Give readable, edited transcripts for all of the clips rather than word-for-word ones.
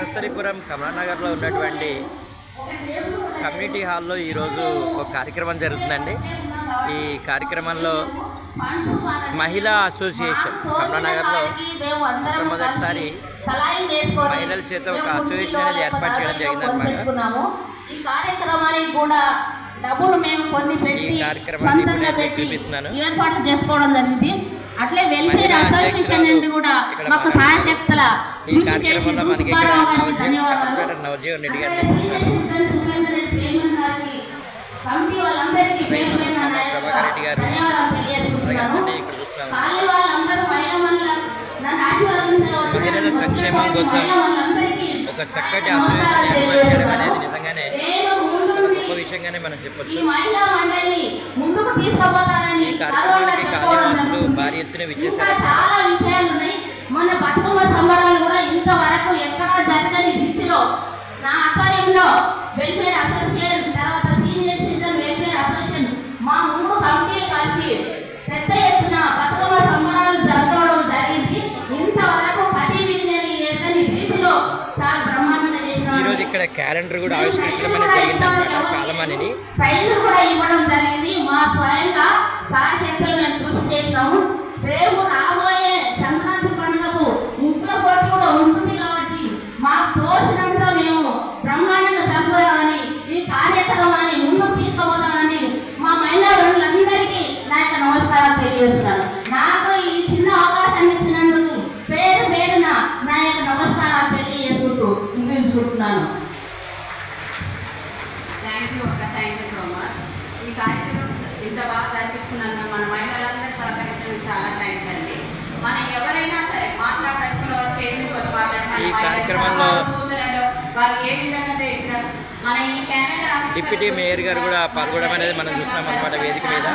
వనస్థలిపురం కమలానగర్లో ఉన్నటువంటి కమ్యూనిటీ హాల్లో ఈరోజు ఒక కార్యక్రమం జరుగుతుందండి. ఈ కార్యక్రమంలో మహిళా అసోసియేషన్ కమలానగర్లో మొదటిసారి మహిళల చేత ఒక అసోసియేషన్ అనేది ఏర్పాటు చేయడం జరిగిందన్నమాట. ఈ కార్యక్రమానికి కూడా డబ్బులు మేము కొన్ని పెట్టి సొంతంగా పెట్టి ఏర్పాటు చేసుకోవడం జరిగింది. అట్లే వెల్ఫేర్ అసోసియేషన్ నుండి కూడా మాకు సహాయశక్తుల కృషి చేసి ధన్యవాదాలు. కమిటీ వాళ్ళందరికీ పేరు పేరున ధన్యవాదాలు తెలియజేస్తున్నాను. ఖాళీ వాళ్ళందరూ మహిళల సంక్షేమం కోసం ఒక చక్కటి అసోసియేషన్ ఏర్పాటు చేయడం అనేది నిజంగానే గొప్ప విషయంగానే మనం చెప్పొచ్చు. ఈ కార్యక్రమానికి కాళీవాసులు భారీ ఎత్తున విచ్చేశారు. చాలా విషయాలు ఉన్నాయి. మన బతుకమ్మ సంబరాలు కూడా ఇంతవరకు ఎక్కడా జరగని రీతిలో నా ఆధ్వర్యంలో వెల్ఫేర్ అసోసియేషన్, తర్వాత సీనియర్ సిటిజన్ వెల్ఫేర్ అసోసియేషన్ మా 3 కమిటీలు కలిసి పెద్ద ఎత్తున బతుకమ్మ సంబరాలు జరపడం జరిగింది. ఇంతవరకు పదివిన్నెని ఎక్కని రీతిలో చాలా బ్రహ్మాండంగా చేసిన ఈరోజు ఇక్కడ క్యాలెండర్ కూడా ఆవిష్కరించడం అనేది జరిగిందన్నమాట. కాలమానిని ప్రైజులు కూడా ఇవ్వడం జరిగింది. మా స్వయంగా సహాయశక్తులు మేము కృషి చేసినాము. రేపు రాబోయే సంక్రాంతి పండుగకు ముగ్గుల పోటీ కూడా ఉంటుంది కాబట్టి మా పోషణంతో మేము బ్రహ్మాండంగా జరుపుదామని, ఈ కార్యక్రమాన్ని ముందుకు తీసుకుపోదామని మా మహిళా బంధువులందరికీ నా యొక్క నమస్కారాలు తెలియజేస్తున్నాను. నాకు ఈ చిన్న అవకాశాన్ని ఇచ్చినందుకు పేరు పేరున నా యొక్క నమస్కారాలు తెలియజేసుకుంటూ ముగించుకుంటున్నాను. Thank you so much. ఈ కార్యక్రమం ఇంత బాగా జరిపిస్తున్నాను. మన మహిళలందరూ సహకరించడానికి చాలా థ్యాంక్స్ అండి. మనం ఎవరైనా సరే మాట్లాడటంలో స్టేజ్కి వచ్చి మాట్లాడతారు, సూచనలు వాళ్ళు ఏ విధంగా చేసినారు. మన ఈ క్యాలెండర్ డిప్యూటీ మేయర్ గారు కూడా పాల్గొనడం అనేది మనం చూసినాం అన్నమాట. వేదిక మీద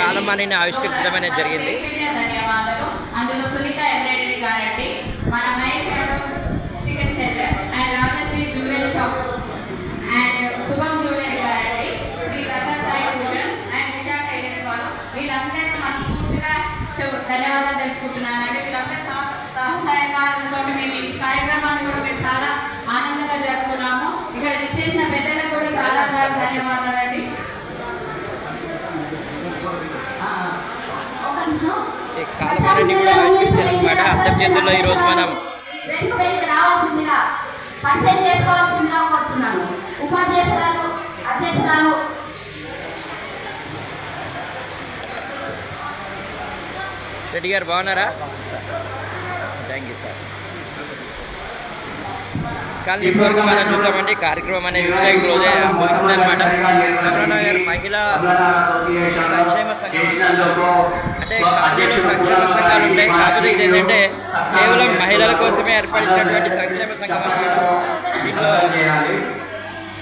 కాలమానిని ఆవిష్కరించడం అనేది జరిగింది. ధన్యవాదాలు. అందులో సునీత ఎంబ్రాయిడరీ గారండి, మన Mahesh chicken centre and Rajasri jewellery shop and Shubham jewellery గారండి, శ్రీ దత్తాసాయి భూషణ్ అండ్ విశాఖ ఏజెన్స్ వారు, వీళ్ళందరికీ మనస్ఫూర్తిగా ధన్యవాదాలు తెలుపుకుంటున్నానండి. వీళ్ళందరూ సహసహకారంతో మేము ఈ కార్యక్రమాన్ని కూడా మేము చాలా ఆనందంగా జరుపుకున్నాము. ఇక్కడ విచ్చేసిన పెద్దలకు కూడా చాలా చాలా ధన్యవాదాలండి. కాలమానిని కూడా ఆవిష్కరించారన్నమాట. అందరి చేతుల్లో ఈరోజు మనం రావాల్సిందిగా పరిచయం చేసుకోవాల్సిందిగా కోరుతున్నాను. ఉపాధ్యక్షురాలు, అధ్యక్షురాలు రెడ్డి గారు బాగున్నారా? Thank you sir. కానీ ఇప్పటివరకు మనం చూసామండి కార్యక్రమం అనేది క్లోజ్ ముగిసిందనమాట. కమలానగర్ మహిళా సంక్షేమ సంఘం అంటే కాలనీలో సంక్షేమ సంఘాలు ఉంటాయి. కాకపోతే ఇదేంటంటే కేవలం మహిళల కోసమే ఏర్పడినటువంటి సంక్షేమ సంఘం అనమాట. దీంట్లో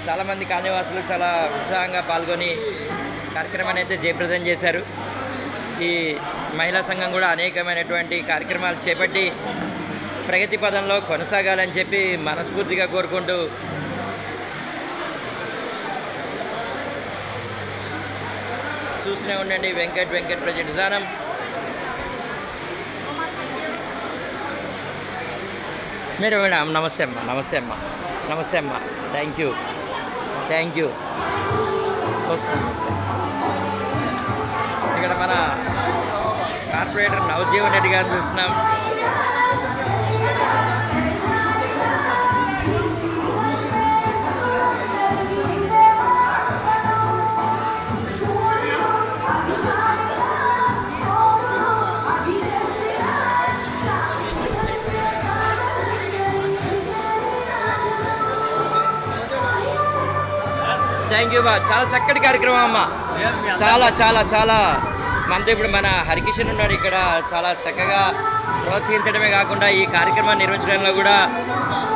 చాలామంది కాలనీవాసులు చాలా ఉత్సాహంగా పాల్గొని కార్యక్రమాన్ని అయితే జయప్రదం చేశారు. ఈ మహిళా సంఘం కూడా అనేకమైనటువంటి కార్యక్రమాలు చేపట్టి ప్రగతి పదంలో కొనసాగాలని చెప్పి మనస్ఫూర్తిగా కోరుకుంటూ చూస్తూనే ఉండండి వెంకట్ ప్రజెంట్ జానం. మీరు మేడం నమస్తే అమ్మ. Thank you. ఇక్కడ మన కార్పొరేటర్ నవజీవన్ రెడ్డి గారిని చూస్తున్నాం. థ్యాంక్ యూ బా. చాలా చక్కటి కార్యక్రమం అమ్మ. చాలా మనతో ఇప్పుడు మన హరికిషన్ ఉన్నాడు. ఇక్కడ చాలా చక్కగా ప్రోత్సహించడమే కాకుండా ఈ కార్యక్రమాన్ని నిర్వహించడంలో కూడా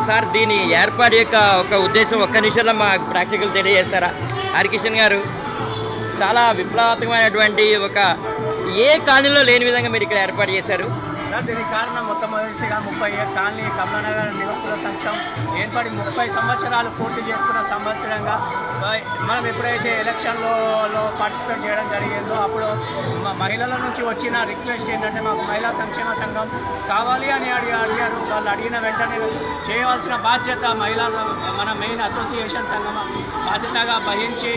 సార్ దీని ఏర్పాటు యొక్క ఒక ఉద్దేశం ఒక్క నిమిషంలో మా ప్రేక్షకులు తెలియజేస్తారా? హరికిషన్ గారు చాలా విప్లవాత్మకమైనటువంటి ఒక ఏ కాలనీలో లేని విధంగా మీరు ఇక్కడ ఏర్పాటు చేశారు సార్. దీనికి కారణం మొట్టమొదటి కార్యదర్శిగా 30 కాలనీ కమలానగర్ నివాసుల సంక్షేమం ఏర్పడి 30 సంవత్సరాలు పూర్తి చేసుకున్న సంవత్సరంగా మనం ఎప్పుడైతే ఎలక్షన్లో పార్టిసిపేట్ చేయడం జరిగిందో అప్పుడు మహిళల నుంచి వచ్చిన రిక్వెస్ట్ ఏంటంటే మాకు మహిళా సంక్షేమ సంఘం కావాలి అని అడిగారు. వాళ్ళు అడిగిన వెంటనే చేయవలసిన బాధ్యత మన మెయిన్ అసోసియేషన్ సంఘం బాధ్యతగా వహించి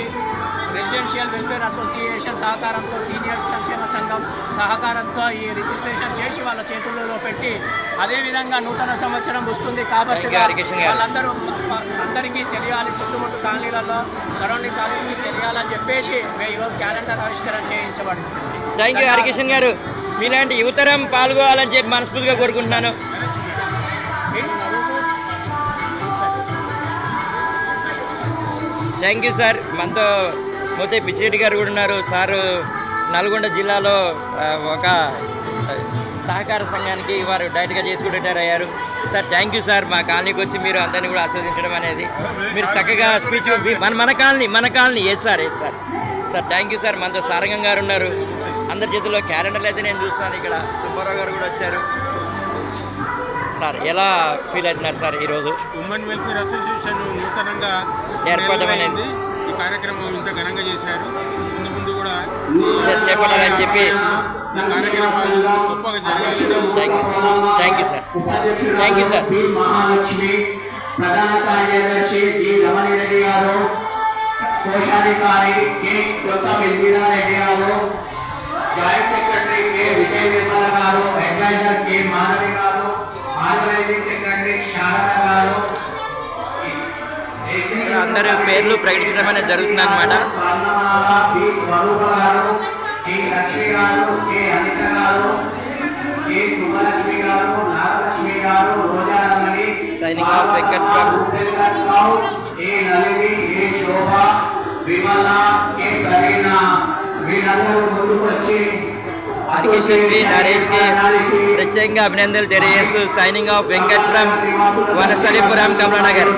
రెసిడెన్షియల్ వెల్ఫేర్ అసోసియేషన్ సహకారంతో సీనియర్ సంక్షేమ సంఘం సహకారంతో ఈ రిజిస్ట్రేషన్ చేసి వాళ్ళ చేతుల్లో పెట్టి అదేవిధంగా నూతన సంవత్సరం వస్తుంది కాబట్టి అందరికీ తెలియాలి, చుట్టుముట్టు కాలనీలలో సరౌండింగ్ కాలనీస్కి తెలియాలని చెప్పేసి ఈరోజు క్యాలెండర్ ఆవిష్కరణ చేయించబడింది. థ్యాంక్ యూ హరికిషన్ గారు. మీలాంటి యువతరం పాల్గొవాలని చెప్పి మనస్ఫూర్తిగా కోరుకుంటున్నాను. Thank you sir. మనతో మోతే పిచ్చిరెడ్డి గారు కూడా ఉన్నారు. సారు నల్గొండ జిల్లాలో ఒక సహకార సంఘానికి వారు డైరెక్ట్గా చేసుకుంటూ రిటైర్ అయ్యారు. Sir thank you sir. మా కాలనీకి వచ్చి మీరు అందరినీ కూడా ఆస్వాదించడం అనేది మీరు చక్కగా స్పీచ్ మన colony yes sir sir thank you sir. మనతో సారంగం గారు ఉన్నారు. అందరి చేతుల్లో క్యాలెండర్లు అయితే నేను చూస్తున్నాను. ఇక్కడ సుబ్బారావు గారు కూడా వచ్చారు. సార్ ఎలా ఫీల్ అవుతున్నారు సార్ ఈరోజు? ఉమెన్ వెల్ఫేర్ అసోసియేషన్ నూతనంగా ఏర్పడడం అనేది ఈ కార్యక్రమం ఇంత ఘనంగా చేశారు. ముందు కూడా చేపట్టాలని చెప్పి కార్యక్రమాలు గొప్పగా జరగాలి. Thank you sir. మహాలక్ష్మి ప్రధాన కార్యదర్శి జి రమణి రెడ్డి గారు, కోశాధికారి కె కొత్త ఇందిరా రెడ్డి గారు, joint secretary K Vijaya Nirmala గారు, అడ్వైజర్ కె మాధవి గారు, ఆర్గనైజింగ్ సెక్రటరీ శారద గారు, అందరూ పేర్లు ప్రకటించడం అనేది జరుగుతుంది అన్నమాట. లక్ష్మి గారు, కె అనిత గారు, కె శుభలక్ష్మి గారు, నాగలక్ష్మి గారు, Rojaramani, signing off Venkatram, K Nalini, K Shobha, Vimala, K Kareena, వీళ్ళందరూ ముందుకు వచ్చి హరికిషన్కి నరేష్కి ప్రత్యేకంగా అభినందనలు తెలియజేస్తూ సైనింగ్ ఆఫ్ వెంకట్రామ్, వనసలిపురం, కమలానగర్.